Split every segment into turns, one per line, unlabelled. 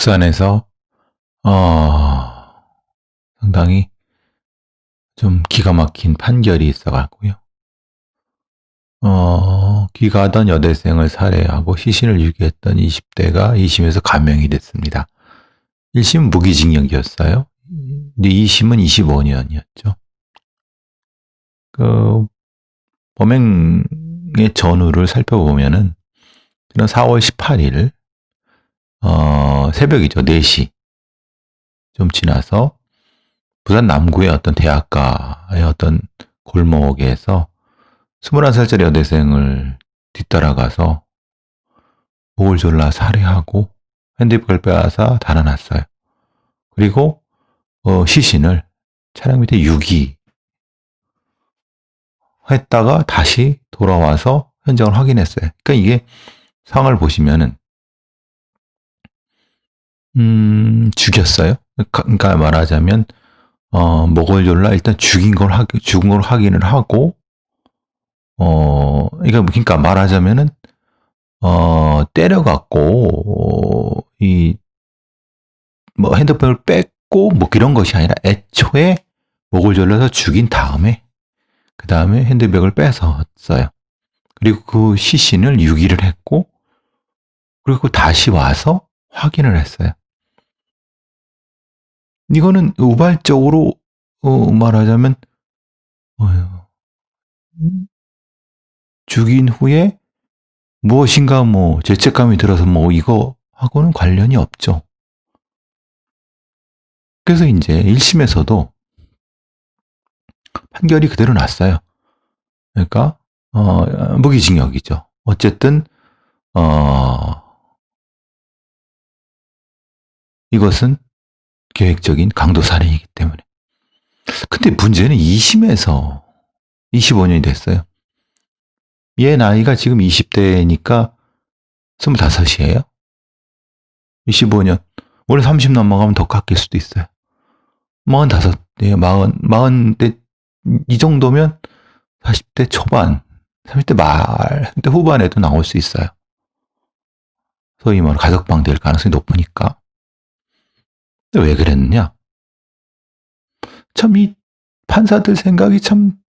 부산에서 상당히 좀 기가 막힌 판결이 있어가고요. 귀가하던 여대생을 살해하고 시신을 유기했던 20대가 2심에서 감형이 됐습니다. 1심은 무기징역이었어요. 근데 2심은 25년이었죠. 그 범행의 전후를 살펴보면은 4월 18일 새벽이죠. 4시 좀 지나서 부산 남구의 어떤 대학가의 어떤 골목에서 21살짜리 여대생을 뒤따라가서 목을 졸라 살해하고 핸드백을 빼앗아 달아났어요. 그리고 시신을 차량 밑에 유기했다가 다시 돌아와서 현장을 확인했어요. 그러니까 이게 상황을 보시면은 죽였어요. 그러니까 말하자면 목을 졸라 일단 죽은 걸 확인을 하고 그러니까 말하자면은 때려갖고 뭐 핸드폰을 뺏고 뭐 그런 것이 아니라 애초에 목을 졸라서 죽인 다음에 그 다음에 핸드백을 뺏었어요. 그리고 그 시신을 유기를 했고 그리고 다시 와서 확인을 했어요. 이거는 우발적으로 말하자면 죽인 후에 무엇인가 뭐 죄책감이 들어서 뭐 이거 하고는 관련이 없죠. 그래서 이제 1심에서도 판결이 그대로 났어요. 그러니까 무기징역이죠. 어쨌든 이것은 계획적인 강도살인이기 때문에. 근데 문제는 2심에서 25년이 됐어요. 얘 나이가 지금 20대니까 25이에요. 25년. 원래 30 넘어가면 더 깎일 수도 있어요. 45대, 40대, 이 정도면 40대 초반, 30대 말, 30대 후반에도 나올 수 있어요. 소위 말하는 가석방 될 가능성이 높으니까. 근데 왜 그랬느냐? 참, 이 판사들 생각이 참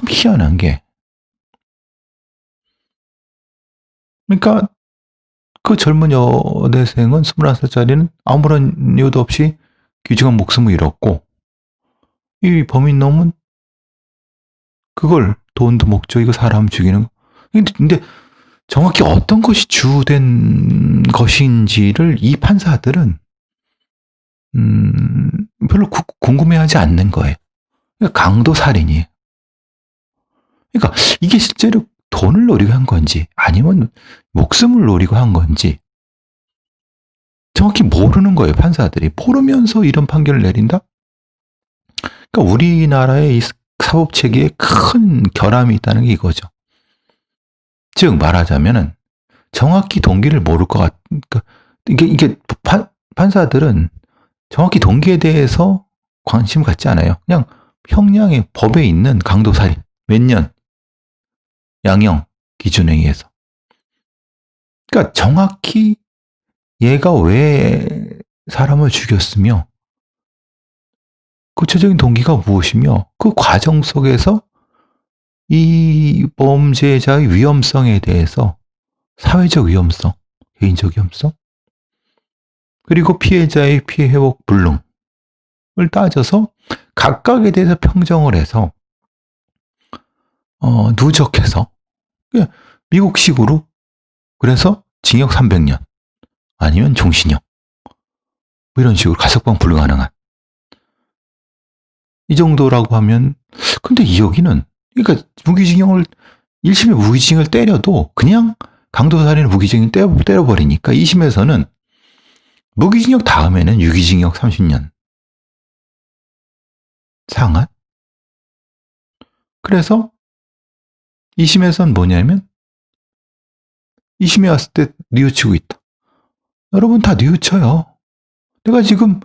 희한한 게. 그러니까 그 젊은 여대생은 21살짜리는 아무런 이유도 없이 귀중한 목숨을 잃었고, 이 범인놈은 그걸 돈도 목적이고 사람 죽이는 거. 근데 정확히 어떤 것이 주된 것인지를 이 판사들은 별로 궁금해하지 않는 거예요. 그러니까 강도 살인이에요. 그러니까 이게 실제로 돈을 노리고 한 건지 아니면 목숨을 노리고 한 건지 정확히 모르는 거예요. 판사들이 모르면서 이런 판결을 내린다. 그러니까 우리나라의 이 사법 체계에 큰 결함이 있다는 게 이거죠. 즉 말하자면은 정확히 동기를 모를 것 그러니까 이게 판사들은 정확히 동기에 대해서 관심 갖지 않아요. 그냥 형량의 법에 있는 강도살인 몇 년, 양형 기준에 의해서. 그러니까 정확히 얘가 왜 사람을 죽였으며 구체적인 동기가 무엇이며 그 과정 속에서 이 범죄자의 위험성에 대해서 사회적 위험성, 개인적 위험성, 그리고 피해자의 피해 회복 불능을 따져서 각각에 대해서 평정을 해서 누적해서 미국식으로 그래서 징역 300년 아니면 종신형 뭐 이런 식으로 가석방 불가능한 이 정도라고 하면 근데 여기는 그러니까 무기징역을 1심에 무기징역을 때려도 그냥 강도살인을 무기징역 때려버리니까 2심에서는 무기징역 다음에는 유기징역 30년 상한. 그래서 2심에서는 뭐냐면 2심에 왔을 때 뉘우치고 있다. 여러분 다 뉘우쳐요. 내가 지금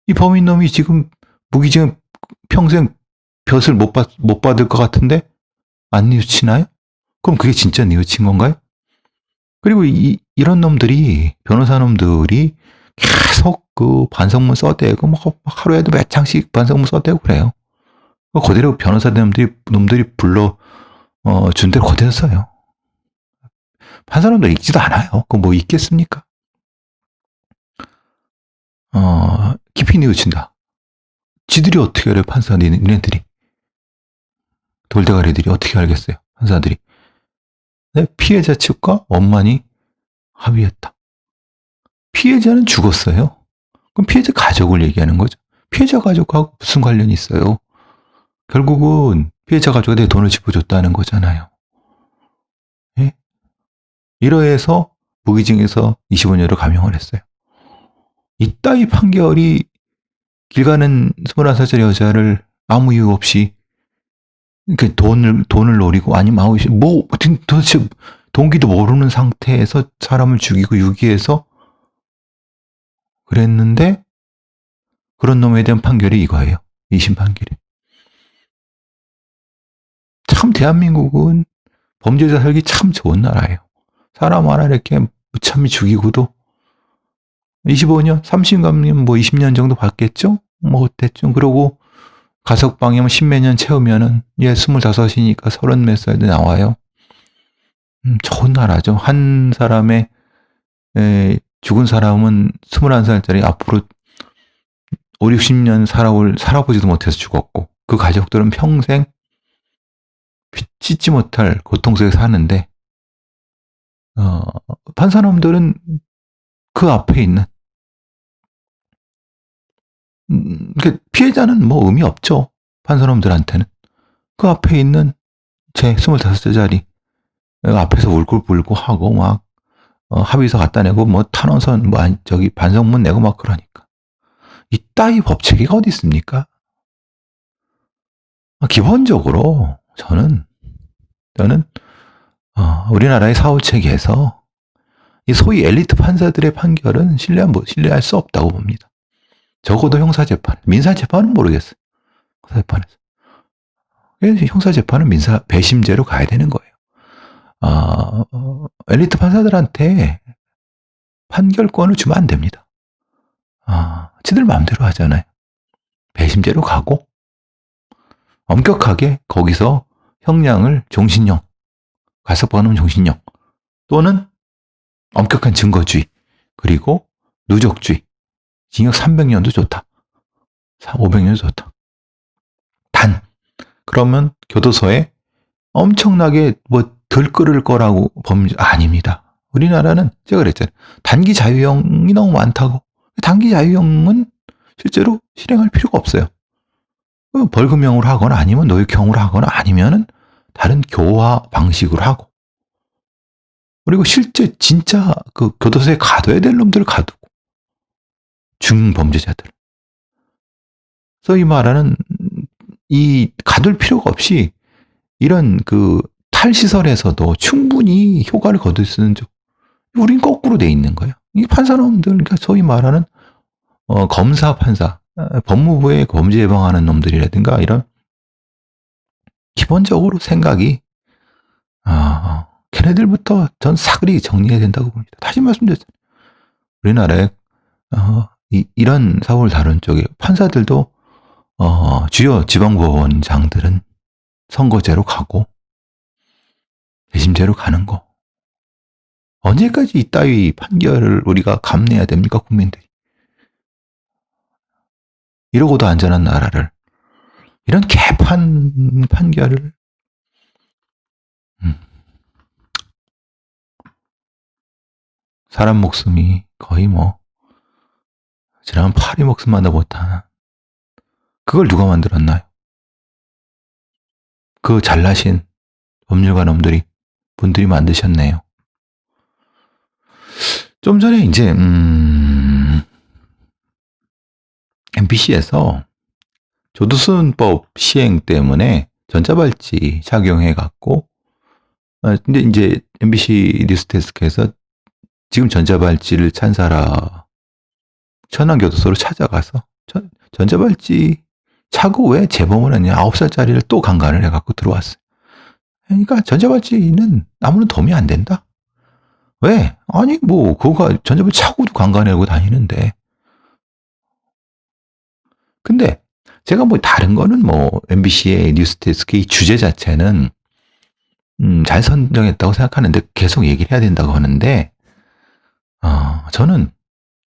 이 범인놈이 지금 무기징역 평생 볕을 못 받을 것 같은데 안 뉘우치나요? 그럼 그게 진짜 뉘우친 건가요? 그리고 이런 놈들이, 변호사 놈들이 계속 그 반성문 써대고, 막 하루에도 몇 장씩 반성문 써대고 그래요. 그대로 변호사 놈들이 불러, 준 대로 그대로 써요. 판사 놈들 읽지도 않아요. 그거 뭐 읽겠습니까? 깊이 뉘우친다. 지들이 어떻게 알아요, 판사, 니네들이. 돌대가리들이 어떻게 알겠어요, 판사들이. 네, 피해자 측과 원만히 합의했다. 피해자는 죽었어요. 그럼 피해자 가족을 얘기하는 거죠. 피해자 가족하고 무슨 관련이 있어요? 결국은 피해자 가족한테 돈을 짚어줬다는 거잖아요. 예? 이러해서 무기징역에서 25년으로 감형을 했어요. 이따위 판결이 길 가는 21살짜리 여자를 아무 이유 없이 돈을 노리고, 아니면 도대체 동기도 모르는 상태에서 사람을 죽이고 유기해서 그랬는데, 그런 놈에 대한 판결이 이거예요. 2심 판결이. 참 대한민국은 범죄자 살기 참 좋은 나라예요. 사람 하나 이렇게 무참히 죽이고도 25년, 3심 감면 뭐 20년 정도 받겠죠? 뭐 어땠죠? 그러고 가석방이면 10몇 년 채우면은 25이니까 30몇 살도 나와요. 좋은 나라죠. 한 사람의 죽은 사람은 21살짜리 앞으로 5, 60년 살아보지도 못해서 죽었고, 그 가족들은 평생 씻지 못할 고통 속에 사는데, 판사놈들은 그 앞에 있는, 피해자는 뭐 의미 없죠. 판사놈들한테는. 그 앞에 있는 제 25살짜리 앞에서 울고 하고 막 합의서 갖다 내고 뭐 탄원서 반성문 내고 막 그러니까. 이따위 법체계가 어디 있습니까? 기본적으로 저는 우리나라의 사후체계에서 이 소위 엘리트 판사들의 판결은 신뢰할 수 없다고 봅니다. 적어도 형사재판, 민사재판은 모르겠어요. 형사재판에서. 형사재판은 배심제로 가야 되는 거예요. 엘리트 판사들한테 판결권을 주면 안 됩니다. 지들 마음대로 하잖아요. 배심제로 가고, 엄격하게 거기서 형량을 종신형, 가석방은 종신형, 또는 엄격한 증거주의, 그리고 누적주의, 징역 300년도 좋다. 500년도 좋다. 그러면 교도소에 엄청나게 들끓을 거라고 아닙니다. 우리나라는 제가 그랬잖아요. 단기 자유형이 너무 많다고. 단기 자유형은 실제로 실행할 필요가 없어요. 벌금형으로 하거나 아니면 노역형으로 하거나 아니면은 다른 교화 방식으로 하고. 그리고 실제 진짜 그 교도소에 가둬야 될 놈들을 가두고. 중범죄자들. 소위 말하는 가둘 필요가 없이 이런 탈시설에서도 충분히 효과를 거둘 수 있는 우린 거꾸로 돼 있는 거예요. 이 판사놈들, 그러니까 소위 말하는 검사, 판사, 법무부의 범죄 예방하는 놈들이라든가 이런 기본적으로 생각이 걔네들부터 전 사그리 정리해야 된다고 봅니다. 다시 말씀드렸잖아요. 우리나라에 이런 사고를 다룬 쪽에 판사들도 주요 지방법원장들은 선고제로 가고 배심제로 가는 거. 언제까지 이따위 판결을 우리가 감내해야 됩니까, 국민들이? 이러고도 안전한 나라를, 이런 개판 판결을, 사람 목숨이 거의 지난 파리 목숨만도 못하는, 그걸 누가 만들었나요? 그 잘나신 법률가 분들이 만드셨네요. 좀 전에 이제 MBC에서 조두순법 시행 때문에 전자발찌 착용해갖고, 근데 이제 MBC 뉴스데스크에서 지금 전자발찌를 찬사라 천안교도소로 찾아가서 전자발찌 차고 왜 재범을 했냐, 9살짜리를 또 강간을 해갖고 들어왔어요. 그러니까 전자발찌는 아무런 도움이 안 된다. 왜? 아니, 뭐, 그거가 전자발찌 차고 관광 내고 다니는데. 근데 제가 뭐 다른 거는 뭐 MBC의 뉴스데스크 이 주제 자체는 잘 선정했다고 생각하는데 계속 얘기를 해야 된다고 하는데 저는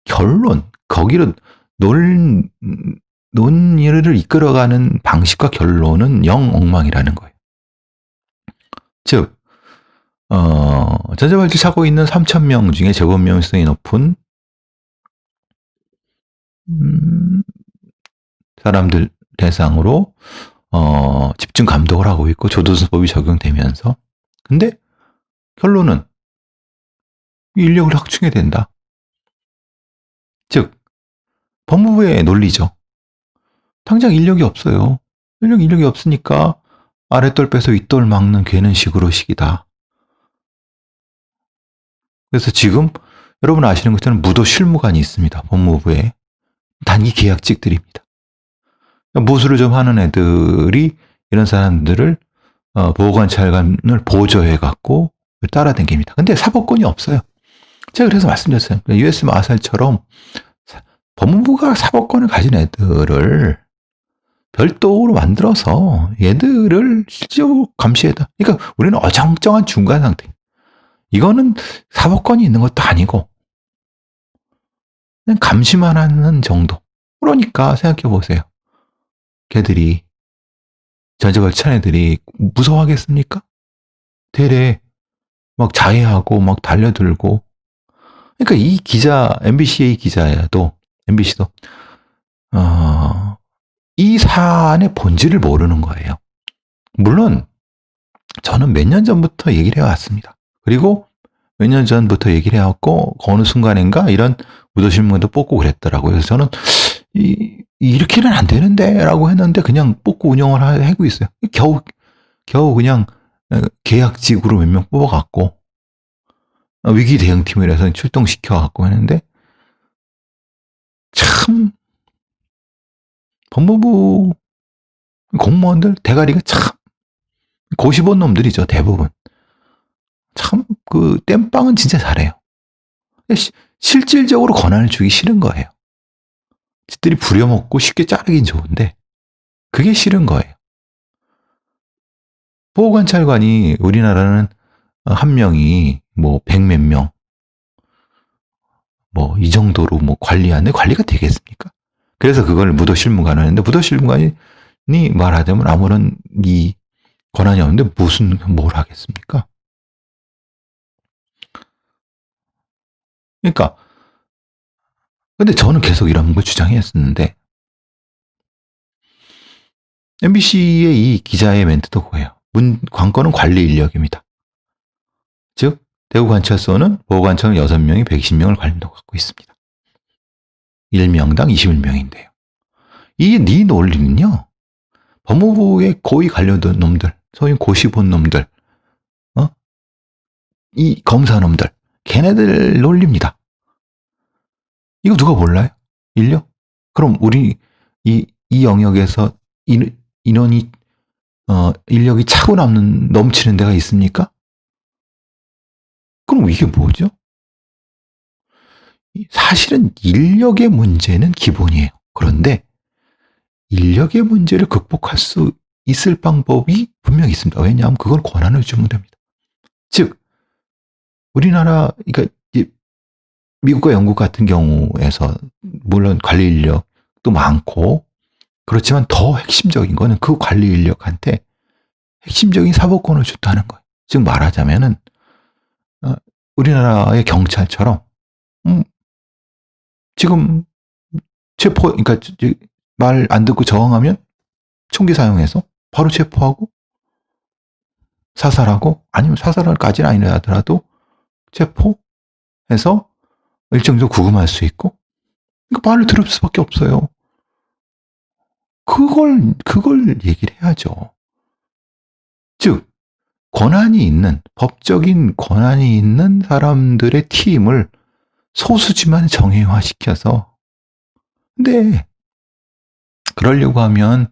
결론 거기로 논 논의를 이끌어가는 방식과 결론은 영 엉망이라는 거예요. 즉 전자발찌 차고 있는 3,000명 중에 재범 위험성이 높은 사람들 대상으로 집중 감독을 하고 있고 조도수법이 적용되면서 근데 결론은 인력을 확충해야 된다. 즉 법무부의 논리죠. 당장 인력이 없어요. 인력이 없으니까 아랫돌 빼서 윗돌 막는 괴는식으로 식이다. 그래서 지금 여러분 아시는 것처럼 무도 실무관이 있습니다. 법무부에. 단기 계약직들입니다. 무술을 좀 하는 애들이 이런 사람들을 보호관찰관을 보조해갖고 따라다닙니다. 근데 사법권이 없어요. 제가 그래서 말씀드렸어요. US 마살처럼 법무부가 사법권을 가진 애들을 별도로 만들어서 얘들을 실질적으로 감시해다. 그러니까 우리는 어정쩡한 중간 상태. 이거는 사법권이 있는 것도 아니고 그냥 감시만 하는 정도. 그러니까 생각해 보세요. 걔들이 전자발찌 찬 애들이 무서워하겠습니까? 대래 막 자해하고 막 달려들고. 그러니까 이 기자 MBC의 기자야도 MBC도 이 사안의 본질을 모르는 거예요. 물론 저는 몇 년 전부터 얘기를 해왔습니다. 그리고 몇 년 전부터 얘기를 해왔고 어느 순간인가 이런 무도신문도 뽑고 그랬더라고요. 그래서 저는 이렇게는 안 되는데 라고 했는데 그냥 뽑고 운영을 하고 있어요. 겨우 그냥 계약직으로 몇 명 뽑아갖고 위기 대응팀을 해서 출동시켜갖고 했는데 참 법무부 공무원들 대가리가 참 고시본 놈들이죠. 대부분. 참 그 땜빵은 진짜 잘해요. 실질적으로 권한을 주기 싫은 거예요. 지들이 부려먹고 쉽게 자르긴 좋은데 그게 싫은 거예요. 보호관찰관이 우리나라는 한 명이 뭐 100몇 명, 뭐 이 정도로 뭐 관리하는데 관리가 되겠습니까? 그래서 그걸 무도실무관 하는데 무도실무관이 말하자면 아무런 이 권한이 없는데 무슨 뭘 하겠습니까? 그러니까 근데 저는 계속 이런 걸 주장했었는데 MBC의 이 기자의 멘트도 그거예요. 관건은 관리 인력입니다. 즉 대구관찰소는 보호관찰 6명이 120명을 관리하고 있습니다. 1명당 21명인데요. 이 네 논리는요. 법무부의 고위 관료들 놈들, 소위 고시본 놈들, 이 검사 놈들, 걔네들 논리입니다. 이거 누가 몰라요? 인력? 그럼 우리 이 영역에서 인원이 인력이 차고 넘치는 데가 있습니까? 그럼 이게 뭐죠? 사실은 인력의 문제는 기본이에요. 그런데 인력의 문제를 극복할 수 있을 방법이 분명히 있습니다. 왜냐하면 그걸 권한을 주면 됩니다. 즉 우리나라 그러니까 미국과 영국 같은 경우에서 물론 관리 인력도 많고 그렇지만 더 핵심적인 거는 그 관리 인력한테 핵심적인 사법권을 줬다는 거예요. 즉 말하자면은 우리나라의 경찰처럼 지금 그러니까 말 안 듣고 저항하면 총기 사용해서 바로 체포하고 사살하고 아니면 사살까지는 아니더라도 체포해서 일정 정도 구금할 수 있고 그러니까 말을 들을 수밖에 없어요. 그걸 얘기를 해야죠. 즉 권한이 있는 법적인 권한이 있는 사람들의 팀을 소수지만 정예화시켜서 근데 그러려고 하면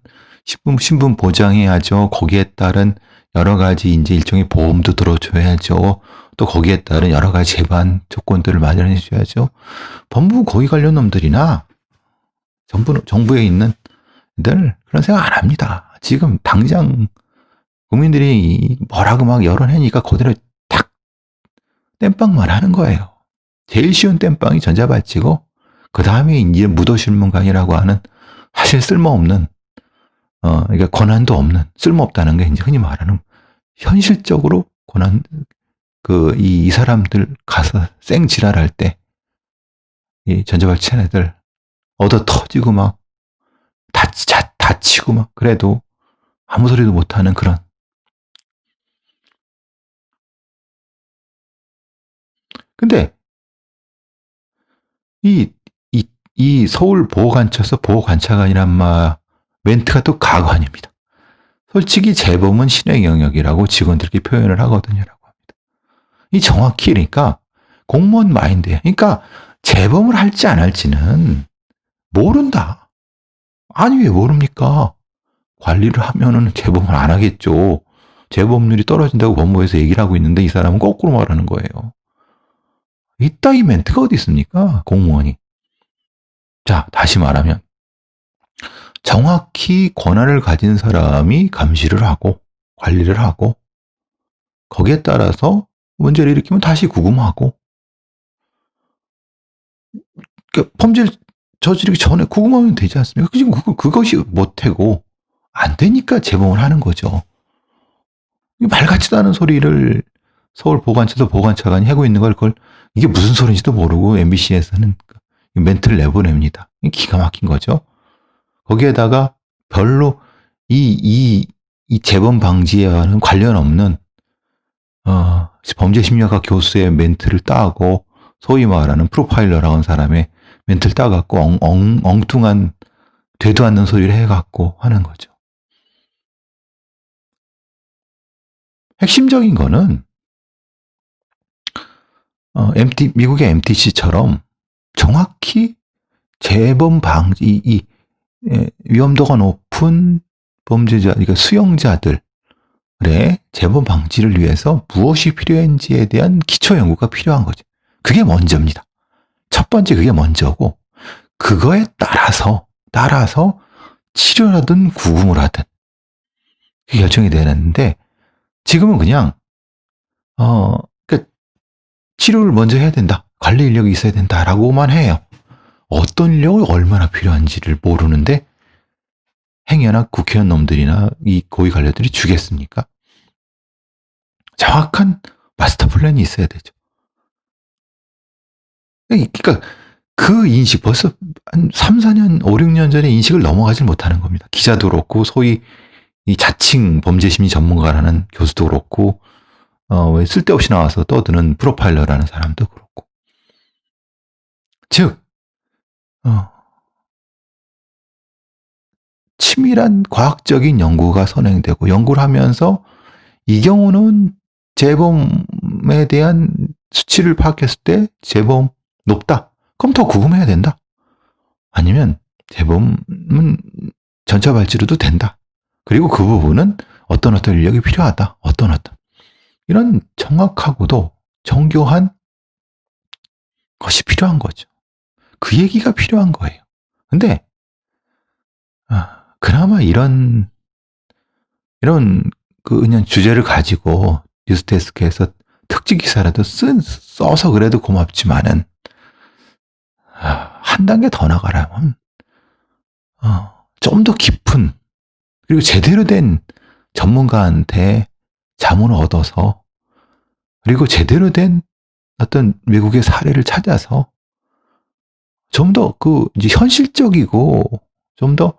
신분 보장해야죠. 거기에 따른 여러 가지 이제 일종의 보험도 들어줘야죠. 또 거기에 따른 여러 가지 제반 조건들을 마련해 줘야죠. 법무부 거기 관련 놈들이나 정부에 있는 들 그런 생각 안 합니다. 지금 당장 국민들이 뭐라고 막 여론하니까 그대로 탁 땜빵만 하는 거예요. 제일 쉬운 땜빵이 전자발찌고 그 다음에 이제 무도실문관이라고 하는 사실 쓸모없는 그러니까 권한도 없는 쓸모없다는 게 이제 흔히 말하는 현실적으로 권한 이 사람들 가서 쌩 지랄할 때 이 전자발찌 하는 애들 얻어 터지고 막 다치고 막 그래도 아무 소리도 못하는 그런. 근데 이 서울 보호관찰서 보호관찰관이란 멘트가 또 가관입니다. 솔직히 재범은 신의 영역이라고 직원들께 표현을 하거든요라고 합니다. 이 정확히 그러니까 공무원 마인드예요. 그러니까 재범을 할지 안 할지는 모른다. 아니 왜 모릅니까? 관리를 하면은 재범을 안 하겠죠. 재범률이 떨어진다고 법무부에서 얘기를 하고 있는데 이 사람은 거꾸로 말하는 거예요. 이따위 멘트가 어디 있습니까? 공무원이. 자, 다시 말하면 정확히 권한을 가진 사람이 감시를 하고 관리를 하고 거기에 따라서 문제를 일으키면 다시 구금하고 그러니까 범죄를 저지르기 전에 구금하면 되지 않습니까? 지금 그것이 못하고 안 되니까 재범을 하는 거죠. 말 같지도 않은 소리를 서울 보관차관이 하고 있는 걸 그걸 이게 무슨 소리인지도 모르고 MBC에서는 멘트를 내보냅니다. 기가 막힌 거죠. 거기에다가 별로 이 재범 방지와는 관련 없는 범죄 심리학과 교수의 멘트를 따고 소위 말하는 프로파일러라고 하는 사람의 멘트를 따갖고 엉뚱한 되도 않는 소리를 해갖고 하는 거죠. 핵심적인 거는 미국의 MTC처럼 정확히 재범 방지 위험도가 높은 범죄자, 그러니까 수용자들의 재범 방지를 위해서 무엇이 필요한지에 대한 기초 연구가 필요한 거죠. 그게 먼저입니다. 첫 번째 그게 먼저고 그거에 따라서 치료를 하든 구금을 하든 그게 결정이 되는데 지금은 그냥 그러니까 치료를 먼저 해야 된다. 관리 인력이 있어야 된다라고만 해요. 어떤 인력이 얼마나 필요한지를 모르는데 행여나 국회의원 놈들이나 이 고위 관료들이 주겠습니까? 정확한 마스터 플랜이 있어야 되죠. 그러니까 그 인식 벌써 한 3, 4년, 5, 6년 전에 인식을 넘어가지 못하는 겁니다. 기자도 그렇고 소위 이 자칭 범죄심리 전문가라는 교수도 그렇고 왜 쓸데없이 나와서 떠드는 프로파일러라는 사람도 그렇고. 즉 치밀한 과학적인 연구가 선행되고 연구를 하면서 이 경우는 재범에 대한 수치를 파악했을 때 재범 높다. 그럼 더 구금해야 된다. 아니면 재범은 전차발찌로도 된다. 그리고 그 부분은 어떤 인력이 필요하다. 어떤 이런 정확하고도 정교한 것이 필요한 거죠. 그 얘기가 필요한 거예요. 근데 그나마 이런 그냥 주제를 가지고 뉴스데스크에서 특집 기사라도 써서 그래도 고맙지만은 한 단계 더 나가라면 좀 더 깊은 그리고 제대로 된 전문가한테 자문을 얻어서 그리고 제대로 된 어떤 외국의 사례를 찾아서 좀 더 이제 현실적이고 좀 더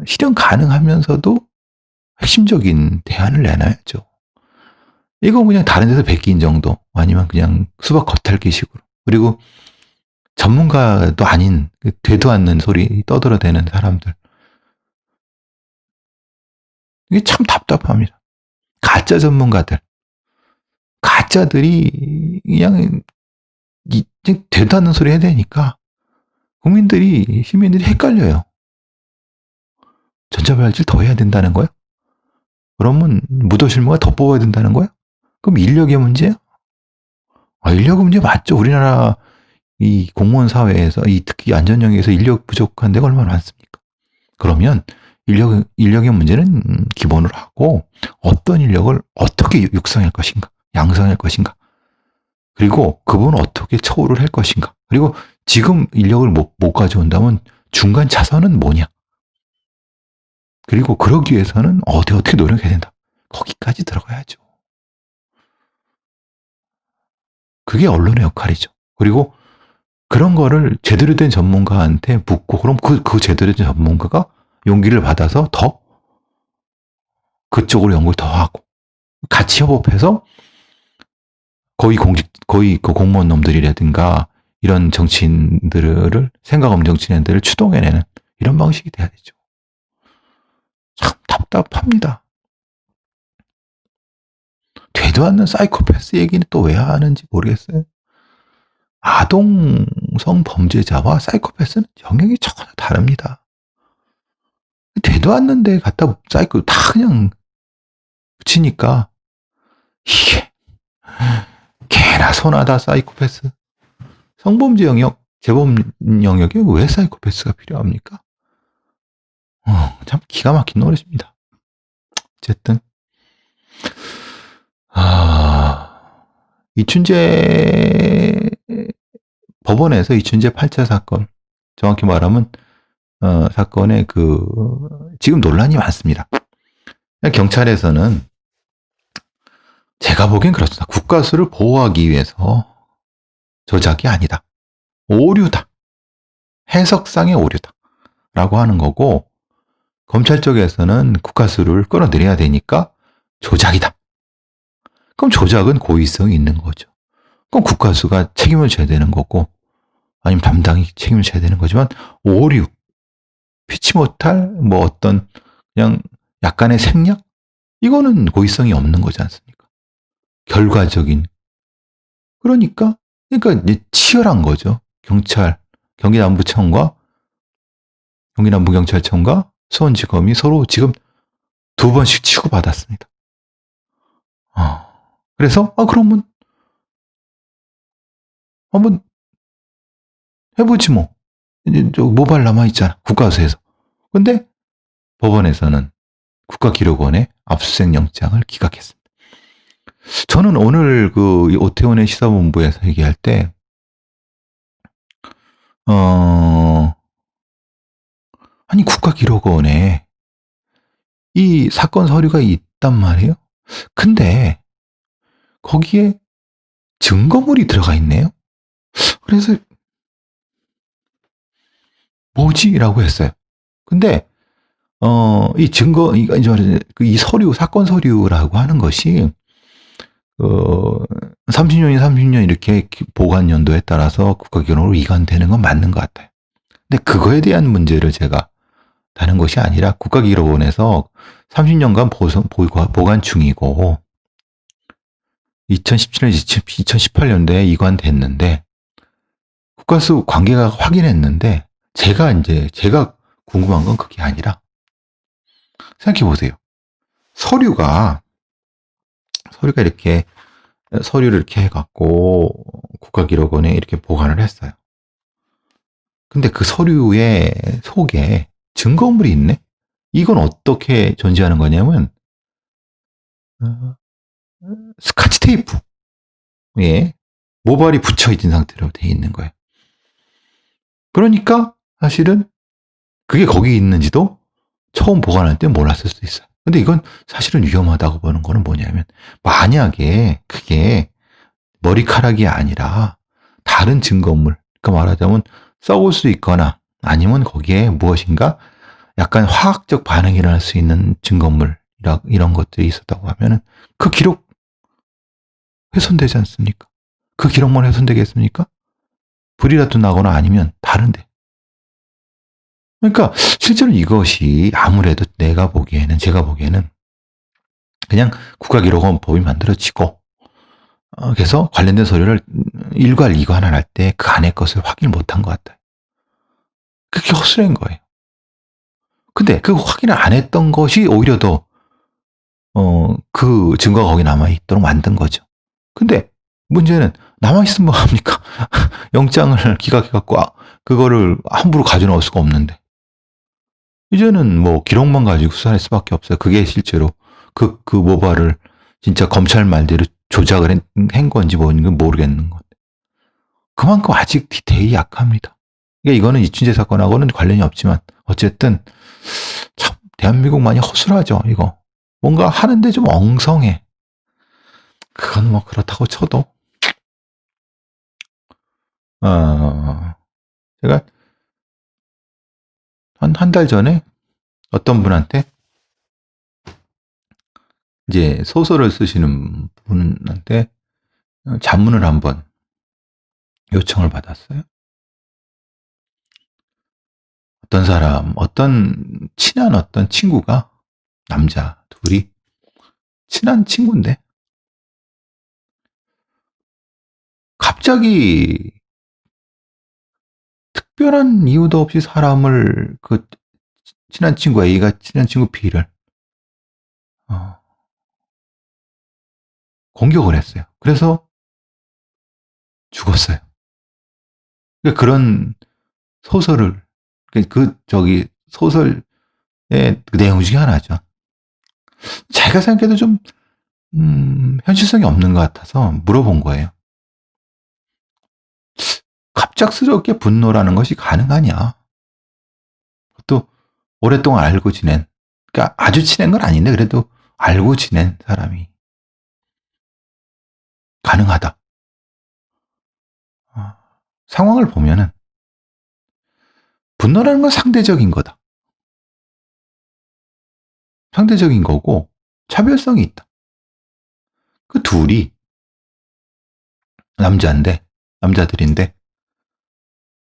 실현 가능하면서도 핵심적인 대안을 내놔야죠. 이거 그냥 다른 데서 베낀 정도 아니면 그냥 수박 겉핥기식으로 그리고 전문가도 아닌 되도 않는 소리 떠들어대는 사람들 이게 참 답답합니다. 가짜 전문가들 가짜들이 그냥 되도 않는 소리 해야 되니까 시민들이 헷갈려요. 전자발찌를 더 해야 된다는 거예요? 그러면 무도실무가 더 뽑아야 된다는 거야? 그럼 인력의 문제야? 인력의 문제 맞죠. 우리나라 이 공무원 사회에서, 특히 안전 영역에서 인력 부족한 데가 얼마나 많습니까? 그러면 인력의 문제는 기본으로 하고, 어떤 인력을 어떻게 육성할 것인가, 양성할 것인가, 그리고 그분은 어떻게 처우를 할 것인가, 그리고 지금 인력을 못 가져온다면 중간 차선은 뭐냐, 그리고 그러기 위해서는 어떻게 노력해야 된다. 거기까지 들어가야죠. 그게 언론의 역할이죠. 그리고 그런 거를 제대로 된 전문가한테 묻고, 그럼 그 제대로 된 전문가가 용기를 받아서 더 그쪽으로 연구를 더 하고, 같이 협업해서 거의 그 공무원 놈들이라든가 이런 정치인들을, 생각 없는 정치인들을 추동해내는 이런 방식이 돼야 되죠. 참 답답합니다. 되도 않는 사이코패스 얘기는 또 왜 하는지 모르겠어요. 아동성 범죄자와 사이코패스는 영역이 전혀 다릅니다. 되도 않는데 갖다 사이코 다 그냥 붙이니까 이게 개나 소나다. 사이코패스, 성범죄 영역, 재범 영역에 왜 사이코패스가 필요합니까? 참 기가 막힌 노릇입니다. 어쨌든 이춘재, 법원에서 이춘재 8차 사건, 정확히 말하면 사건의 지금 논란이 많습니다. 경찰에서는 제가 보기엔 그렇습니다. 국가수를 보호하기 위해서 조작이 아니다, 오류다, 해석상의 오류다 라고 하는 거고, 검찰 쪽에서는 국가수를 끌어내려야 되니까 조작이다. 그럼 조작은 고의성이 있는 거죠. 그럼 국가수가 책임을 져야 되는 거고, 아니면 담당이 책임을 져야 되는 거지만, 오류, 피치 못할 어떤 그냥 약간의 생략, 이거는 고의성이 없는 거지 않습니까? 결과적인. 그러니까 이제 치열한 거죠. 경기남부경찰청과 수원지검이 서로 지금 2번씩 치고받았습니다. 그래서 그러면 한번 해보지 뭐. 이제 모발 남아있잖아, 국가수에서. 근데 법원에서는 국가기록원에 압수수색 영장을 기각했습니다. 저는 오늘 오태훈의 시사본부에서 얘기할 때, 아니, 국가기록원에 이 사건 서류가 있단 말이에요. 근데 거기에 증거물이 들어가 있네요. 그래서 뭐지? 라고 했어요. 근데 이 증거, 이 서류, 사건 서류라고 하는 것이 30년이 30년 이렇게 보관 연도에 따라서 국가기록으로 이관되는 건 맞는 것 같아요. 근데 그거에 대한 문제를 제가 다른 것이 아니라, 국가기록원에서 30년간 보관 중이고 2017년, 2018년도에 이관됐는데 국가수 관계가 확인했는데, 제가 궁금한 건 그게 아니라, 생각해 보세요. 서류가 이렇게, 서류를 이렇게 해갖고 국가기록원에 이렇게 보관을 했어요. 근데 그 서류의 속에 증거물이 있네? 이건 어떻게 존재하는 거냐면, 스카치 테이프에 모발이 붙여 있는 상태로 돼 있는 거예요. 그러니까 사실은 그게 거기 있는지도 처음 보관할 때 몰랐을 수도 있어요. 근데 이건 사실은 위험하다고 보는 거는 뭐냐면, 만약에 그게 머리카락이 아니라 다른 증거물, 그러니까 말하자면 썩을 수 있거나 아니면 거기에 무엇인가 약간 화학적 반응이 일어날 수 있는 증거물, 이런 것들이 있었다고 하면은 그 기록 훼손되지 않습니까? 그 기록만 훼손되겠습니까? 불이라도 나거나 아니면 다른데. 그러니까 실제로 이것이 아무래도 제가 보기에는 그냥 국가기록원법이 만들어지고, 그래서 관련된 서류를 일괄 이관을 할 때 그 안에 것을 확인을 못한 것 같아요. 그게 허술한 거예요. 근데 그 확인을 안 했던 것이 오히려 더 그 증거가 거기 남아있도록 만든 거죠. 근데 문제는 남아있으면 뭐 합니까? 영장을 기각해갖고 그거를 함부로 가져나올 수가 없는데. 이제는 뭐 기록만 가지고 수사할 수밖에 없어요. 그게 실제로 그 모발을 진짜 검찰 말대로 조작을 한 건지 뭔지 모르겠는 건데. 그만큼 아직 디테일이 약합니다. 그러니까 이거는 이춘재 사건하고는 관련이 없지만 어쨌든 참 대한민국 많이 허술하죠. 이거 뭔가 하는데 좀 엉성해. 그건 뭐 그렇다고 쳐도 제가 한 달 전에 어떤 분한테 이제 소설을 쓰시는 분한테 자문을 한번 요청을 받았어요. 어떤 사람, 어떤 친한 어떤 친구가 남자 둘이 친한 친구인데 갑자기 특별한 이유도 없이 사람을 그 친한 친구 A가 친한 친구 B를 공격을 했어요. 그래서 죽었어요. 그러니까 그런 소설을 저기 소설의 그 내용 중에 하나죠. 제가 생각해도 좀 현실성이 없는 것 같아서 물어본 거예요. 갑작스럽게 분노라는 것이 가능하냐? 또 오랫동안 알고 지낸, 그러니까 아주 친한 건 아닌데 그래도 알고 지낸 사람이 가능하다. 상황을 보면은 분노라는 건 상대적인 거다. 상대적인 거고 차별성이 있다. 그 둘이 남자들인데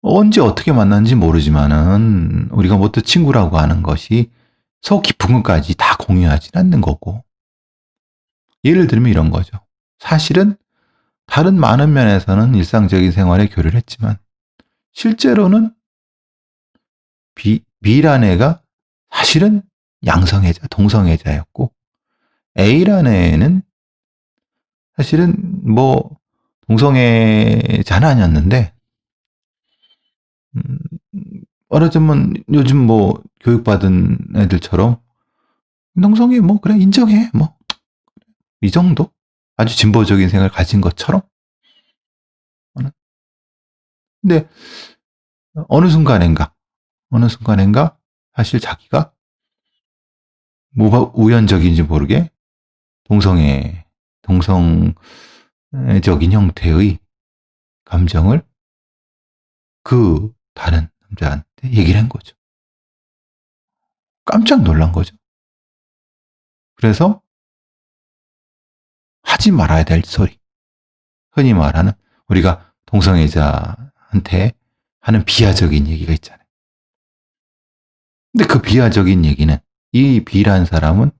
언제 어떻게 만났는지 모르지만은 우리가 뭐 또 친구라고 하는 것이 속 깊은 것까지 다 공유하진 않는 거고. 예를 들면 이런 거죠. 사실은 다른 많은 면에서는 일상적인 생활에 교류를 했지만 실제로는 B란 애가 사실은 양성애자, 동성애자였고 A란 애는 사실은 뭐 동성애자는 아니었는데 말하자면 요즘 뭐 교육받은 애들처럼 동성애 뭐 그래 인정해 뭐 이 정도 아주 진보적인 생각을 가진 것처럼. 근데 어느 순간인가 사실 자기가 뭐가 우연적인지 모르게 동성애적인 형태의 감정을 그 다른 남자한테 얘기를 한 거죠. 깜짝 놀란 거죠. 그래서 하지 말아야 될 소리. 흔히 말하는 우리가 동성애자한테 하는 비하적인 얘기가 있잖아요. 근데 그 비하적인 얘기는 이 B라는 사람은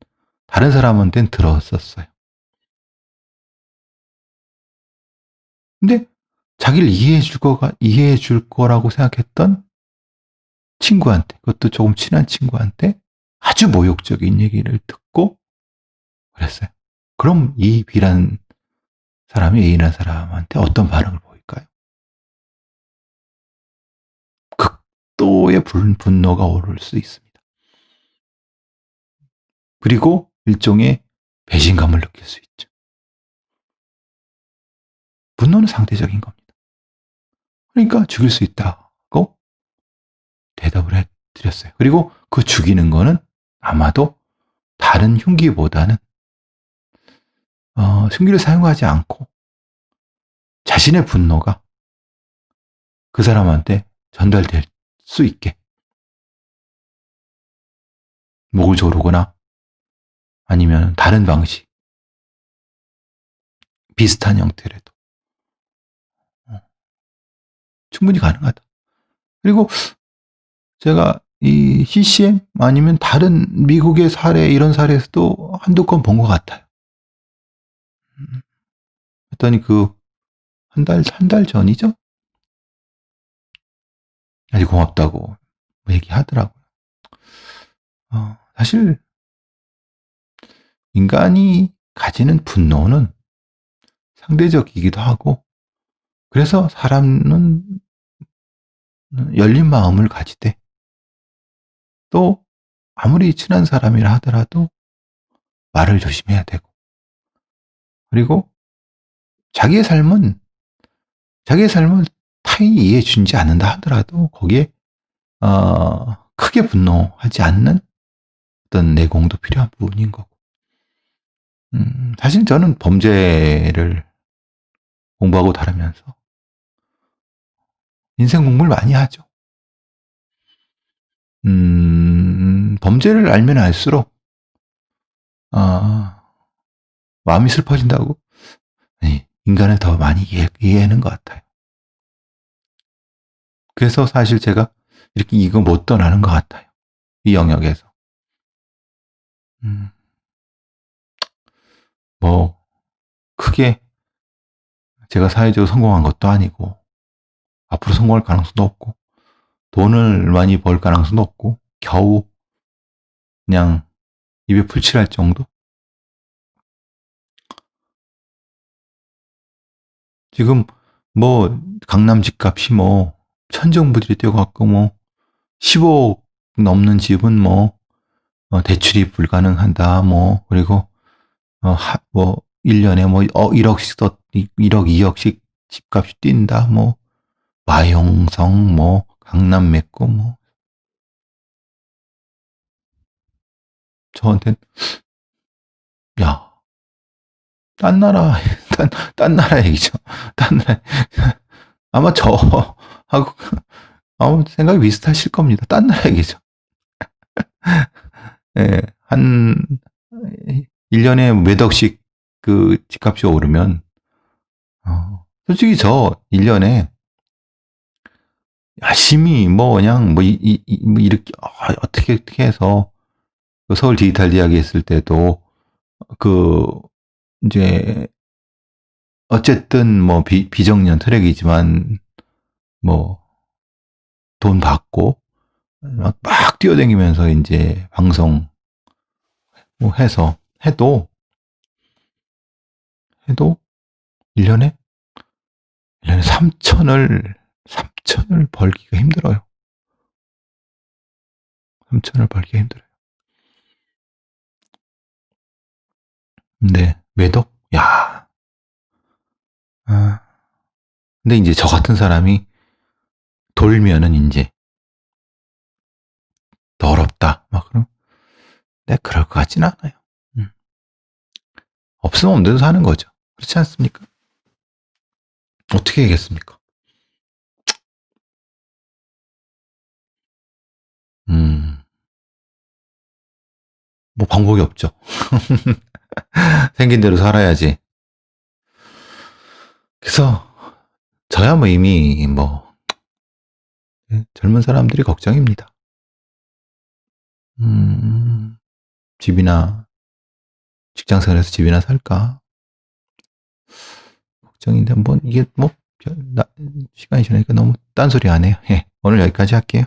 다른 사람한테는 들었었어요. 근데 자기를 이해해 줄 거라고 생각했던 친구한테, 그것도 조금 친한 친구한테 아주 모욕적인 얘기를 듣고 그랬어요. 그럼 이 B라는 사람이 A라는 사람한테 어떤 반응을 보일까요? 극도의 분노가 오를 수 있습니다. 그리고 일종의 배신감을 느낄 수 있죠. 분노는 상대적인 겁니다. 그러니까 죽일 수 있다고 대답을 해드렸어요. 그리고 그 죽이는 거는 아마도 다른 흉기보다는 흉기를 사용하지 않고 자신의 분노가 그 사람한테 전달될 수 있게 목을 조르거나 아니면 다른 방식, 비슷한 형태라도 충분히 가능하다. 그리고 제가 이 CCM 아니면 다른 미국의 사례 이런 사례에서도 한두 건 본 것 같아요. 했더니 한 달 전이죠? 아주 고맙다고 얘기하더라고요. 사실 인간이 가지는 분노는 상대적이기도 하고, 그래서 사람은 열린 마음을 가지되, 또 아무리 친한 사람이라 하더라도 말을 조심해야 되고, 그리고 자기의 삶은 자기의 삶을 타인이 이해해 주지 않는다 하더라도 거기에 크게 분노하지 않는 어떤 내공도 필요한 부분인 거고. 사실 저는 범죄를 공부하고 다르면서 인생 공부를 많이 하죠. 범죄를 알면 알수록 마음이 슬퍼진다고. 아니, 인간을 더 많이 이해하는 것 같아요. 그래서 사실 제가 이렇게 이거 못 떠나는 것 같아요. 이 영역에서. 뭐 크게 제가 사회적으로 성공한 것도 아니고, 앞으로 성공할 가능성도 없고, 돈을 많이 벌 가능성도 없고, 겨우 그냥 입에 풀칠할 정도? 지금 뭐 강남 집값이 뭐 천정부들이 뛰어갖고 뭐 15억 넘는 집은 뭐 대출이 불가능하다 뭐, 그리고 뭐 1년에 뭐 1억씩 1억 2억씩 집값이 뛴다 뭐, 마용성 뭐 강남 맺고 뭐. 저한텐 야, 딴 나라 딴 나라 얘기죠. 딴 나라. 아마 저하고 아마 생각이 비슷하실 겁니다. 딴 나라 얘기죠. 예, 한 1년에 몇 억씩 그 집값이 오르면, 솔직히 저 1년에 열심히 뭐 그냥 뭐 이렇게 어떻게 해서 그 서울 디지털 대학에 있을 때도 그 이제 어쨌든 뭐 비정년 트랙이지만 뭐 돈 받고 막 뛰어다니면서 이제 방송 뭐 해서 해도 1년에 3천을 벌기가 힘들어요. 3천을 벌기가 힘들어요. 근데 매덕? 야. 근데 이제 저 같은 사람이 돌면은 이제 더럽다. 막 그럼 내가 그럴 것 같진 않아요. 없으면 없는 대로 사는 거죠. 그렇지 않습니까? 어떻게 하겠습니까? 뭐 방법이 없죠. 생긴 대로 살아야지. 그래서 저야 뭐 이미 뭐 젊은 사람들이 걱정입니다. 집이나 직장생활에서 집이나 살까 걱정인데, 뭐 이게 뭐 시간이 지나니까 너무 딴소리 안 해요. 예, 오늘 여기까지 할게요.